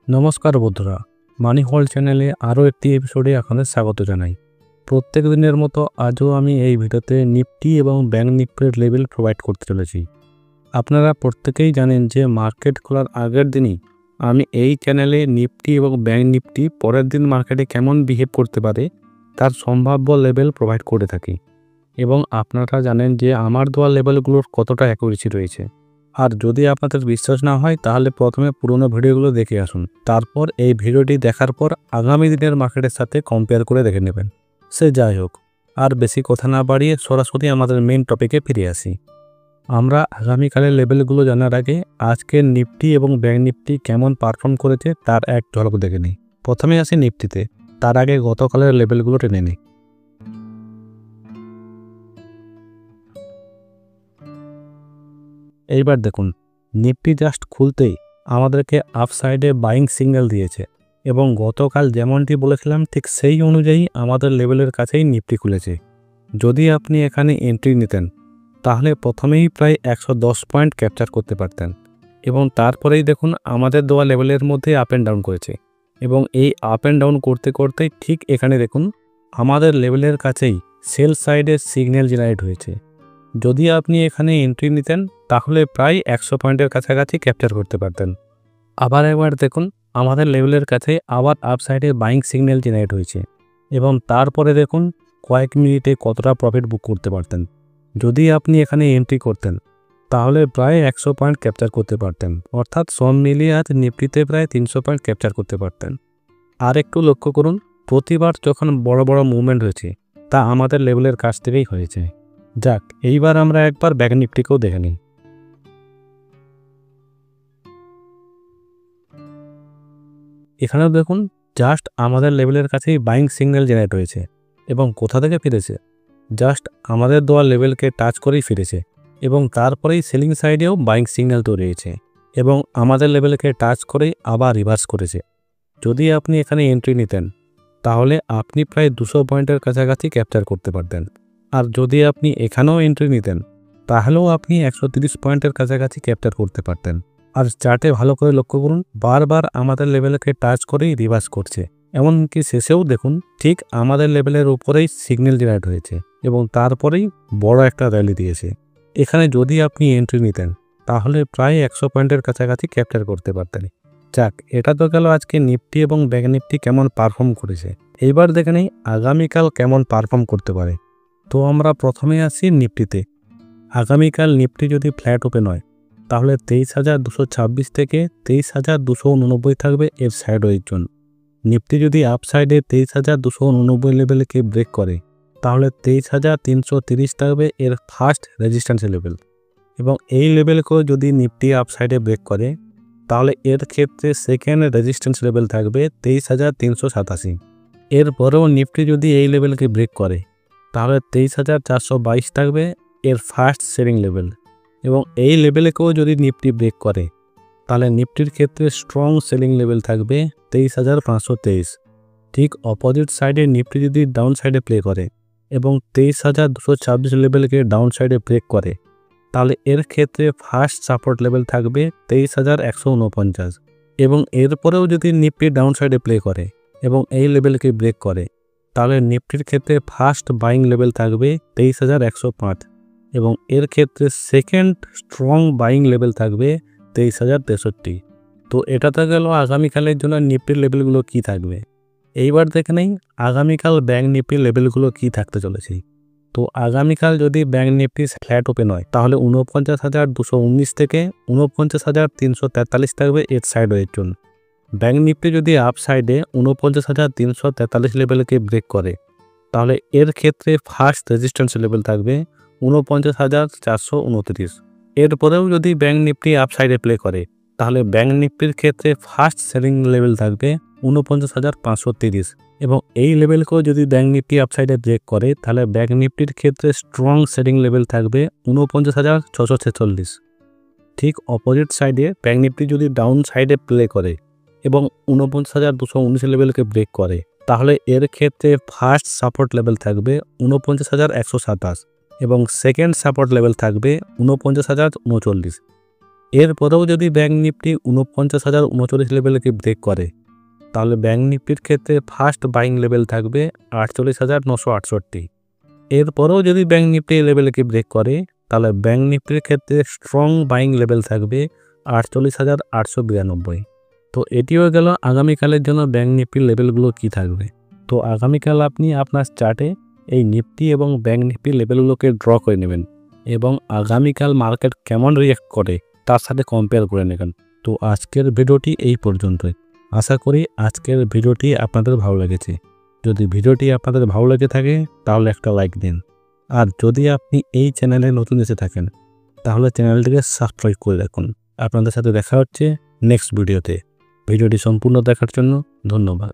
নমস্কার বন্ধুরা, মানি হল চ্যানেলে আরও একটি এপিসোডে আপনাদের স্বাগত জানাই। প্রত্যেক দিনের মতো আজও আমি এই ভিডিওতে নিফটি এবং ব্যাংক নিফটির লেভেল প্রোভাইড করতে চলেছি। আপনারা প্রত্যেকেই জানেন যে মার্কেট খোলার আগের দিনই আমি এই চ্যানেলে নিফটি এবং ব্যাংক নিফটি পরের দিন মার্কেটে কেমন বিহেভ করতে পারে তার সম্ভাব্য লেভেল প্রোভাইড করে থাকি, এবং আপনারা জানেন যে আমার দেওয়া লেভেলগুলোর কতটা অ্যাকুরেসি রয়েছে। আর যদি আপনাদের বিশ্বাস না হয় তাহলে প্রথমে পুরোনো ভিডিওগুলো দেখে আসুন, তারপর এই ভিডিওটি দেখার পর আগামী দিনের মার্কেটের সাথে কম্পেয়ার করে দেখে নেবেন। সে যাই হোক, আর বেশি কথা না বাড়িয়ে সরাসরি আমাদের মেইন টপিকে ফিরে আসি। আমরা আগামীকালের লেভেলগুলো জানার আগে আজকের নিফটি এবং ব্যাংক নিফটি কেমন পারফর্ম করেছে তার এক ঝলক দেখে নিই। প্রথমে আসি নিফটিতে, তার আগে গতকালের লেভেলগুলো টেনে নিই। এইবার দেখুন, নিফটি জাস্ট খুলতেই আমাদেরকে আপসাইডে বাইং সিগন্যাল দিয়েছে, এবং গতকাল যেমনটি বলেছিলাম ঠিক সেই অনুযায়ী আমাদের লেভেলের কাছেই নিফটি খুলেছে। যদি আপনি এখানে এন্ট্রি নিতেন তাহলে প্রথমেই প্রায় 110 পয়েন্ট ক্যাপচার করতে পারতেন, এবং তারপরেই দেখুন আমাদের দেওয়া লেভেলের মধ্যে আপ অ্যান্ড ডাউন করেছে, এবং এই আপ অ্যান্ড ডাউন করতে করতেই ঠিক এখানে দেখুন আমাদের লেভেলের কাছেই সেল সাইডে সিগন্যাল জেনারেট হয়েছে। যদি আপনি এখানে এন্ট্রি নিতেন তাহলে প্রায় 100 পয়েন্টের কাছাকাছি ক্যাপচার করতে পারতেন। আবার একবার দেখুন আমাদের লেভেলের কাছে আবার আপসাইডে বাইং সিগন্যাল জেনারেট হয়েছে, এবং তারপরে দেখুন কয়েক মিনিটে কতটা প্রফিট বুক করতে পারতেন। যদি আপনি এখানে এন্ট্রি করতেন তাহলে প্রায় 100 পয়েন্ট ক্যাপচার করতে পারতেন, অর্থাৎ সব মিলিয়ে আজ নিফটিতে প্রায় 300 পয়েন্ট ক্যাপচার করতে পারতেন। আর একটু লক্ষ্য করুন, প্রতিবার যখন বড় বড় মুভমেন্ট হয়েছে তা আমাদের লেভেলের কাছ থেকেই হয়েছে। যাক, এইবার আমরা একবার ব্যাংক নিফটিকেও দেখে নিই। এখানেও দেখুন জাস্ট আমাদের লেভেলের কাছেই বাইং সিগন্যাল জেনারেট হয়েছে, এবং কোথা থেকে ফিরেছে, জাস্ট আমাদের দেওয়া লেভেলকে টাচ করেই ফিরেছে, এবং তারপরেই সেলিং সাইডেও বাইং সিগন্যাল তৈরি হয়েছে, এবং আমাদের লেভেলকে টাচ করেই আবার রিভার্স করেছে। যদি আপনি এখানে এন্ট্রি নিতেন তাহলে আপনি প্রায় 200 পয়েন্টের কাছাকাছি ক্যাপচার করতে পারতেন, আর যদি আপনি এখানেও এন্ট্রি নিতেন তাহলেও আপনি 130 পয়েন্টের কাছাকাছি ক্যাপচার করতে পারতেন। আর চার্টে ভালো করে লক্ষ্য করুন, বারবার আমাদের লেভেলকে টাচ করেই রিভার্স করছে, এমনকি শেষেও দেখুন ঠিক আমাদের লেভেলের উপরেই সিগন্যাল জেনারেট হয়েছে, এবং তারপরেই বড় একটা র্যালি দিয়েছে। এখানে যদি আপনি এন্ট্রি নিতেন তাহলে প্রায় 100 পয়েন্টের কাছাকাছি ক্যাপচার করতে পারতেন। যাক, এটা তো গেল আজকে নিফটি এবং ব্যাংক নিফটি কেমন পারফর্ম করেছে। এইবার দেখে নেই আগামীকাল কেমন পারফর্ম করতে পারে। তো আমরা প্রথমে আসি নিফটিতে। আগামীকাল নিফটি যদি ফ্ল্যাট ওপেন হয় তাহলে 23,226 থেকে 23,289 থাকবে এর সাইডওয়ের জন্য। নিফটি যদি আপসাইডে 23,289 লেভেলকে ব্রেক করে তাহলে 23,330 থাকবে এর ফার্স্ট রেজিস্ট্যান্স লেভেল, এবং এই লেভেলকেও যদি নিফটি আপসাইডে ব্রেক করে তাহলে এর ক্ষেত্রে সেকেন্ড রেজিস্ট্যান্স লেভেল থাকবে 23,387। এরপরেও নিফটি যদি এই লেভেলকে ব্রেক করে তাহলে 23,422 থাকবে এর ফার্স্ট সেলিং লেভেল, এবং এই লেভেলকেও যদি নিফটি ব্রেক করে তাহলে নিফটির ক্ষেত্রে স্ট্রং সেলিং লেভেল থাকবে 23,523। ঠিক অপোজিট সাইডে নিফটি যদি ডাউন সাইডে প্লে করে এবং 23,226 লেভেলকে ডাউন সাইডে ব্রেক করে তাহলে এর ক্ষেত্রে ফার্স্ট সাপোর্ট লেভেল থাকবে 23,149, এবং এরপরেও যদি নিফটি ডাউন সাইডে প্লে করে এবং এই লেভেলকে ব্রেক করে তাহলে নিফটির ক্ষেত্রে ফার্স্ট বাইং লেভেল থাকবে 23,105, এবং এর ক্ষেত্রে সেকেন্ড স্ট্রং বাইং লেভেল থাকবে 23,063। তো এটা তো গেল আগামীকালের জন্য নিফটির লেভেলগুলো কি থাকবে। এইবার দেখে নেই আগামীকাল ব্যাংক নিফটির লেভেলগুলো কি থাকতে চলেছে। তো আগামীকাল যদি ব্যাংক নিফটি ফ্ল্যাট ওপেন হয় তাহলে 49,219 থেকে 49,343 থাকবে এর সাইডওয়ের জন্য। ব্যাংক নিফটি যদি আপ সাইডে 49,343 লেভেলকে ব্রেক করে তাহলে এর ক্ষেত্রে ফার্স্ট রেজিস্ট্যান্স লেভেল থাকবে 49,429। এরপরেও যদি ব্যাংক নিফটি আপ সাইডে প্লে করে তাহলে ব্যাংক নিফটির ক্ষেত্রে ফার্স্ট সেলিং লেভেল থাকবে 49,530, এবং এই লেভেলকেও যদি ব্যাংক নিফটি আপ সাইডে ব্রেক করে তাহলে ব্যাংক নিফটির ক্ষেত্রে স্ট্রং সেলিং লেভেল থাকবে 49,646। ঠিক অপোজিট সাইডে ব্যাংক নিফটি যদি ডাউন সাইডে প্লে করে এবং 49,219 লেভেলকে ব্রেক করে তাহলে এর ক্ষেত্রে ফার্স্ট সাপোর্ট লেভেল থাকবে 49,127, এবং সেকেন্ড সাপোর্ট লেভেল থাকবে 49,039। এরপরেও যদি ব্যাঙ্ক নিফটি ৪৯,০৩৯ লেভেলকে ব্রেক করে, তাহলে ব্যাঙ্ক নিফটির ক্ষেত্রে ফার্স্ট বাইং লেভেল থাকবে ৪৮,৯৬৮। এরপরেও যদি ব্যাঙ্ক নিফটি এই লেভেলকে ব্রেক করে, তাহলে ব্যাঙ্ক নিফটির ক্ষেত্রে স্ট্রং বাইং লেভেল থাকবে ৪৮,৮৯২। তো এটিও গেল আগামীকালের জন্য ব্যাঙ্ক নিফটির লেভেলগুলো কি থাকবে। তো আগামীকাল আপনি আপনার চার্টে এই নিফটি এবং ব্যাঙ্ক নিফটির লেভেলগুলোকে ড্র করে নেবেন এবং আগামীকাল মার্কেট কেমন রিঅ্যাক্ট করে তার সাথে কম্পেয়ার করে নেবেন। তো আজকের ভিডিওটি এই পর্যন্তই। আশা করি আজকের ভিডিওটি আপনাদের ভালো লেগেছে। যদি ভিডিওটি আপনাদের ভালো লেগে থাকে তাহলে একটা লাইক দিন। আর যদি আপনি এই চ্যানেলে নতুন এসে থাকেন তাহলে চ্যানেলটিকে সাবস্ক্রাইব করে রাখুন। আপনাদের সাথে দেখা হচ্ছে নেক্সট ভিডিওতে। ভিডিওটি সম্পূর্ণ দেখার জন্য ধন্যবাদ।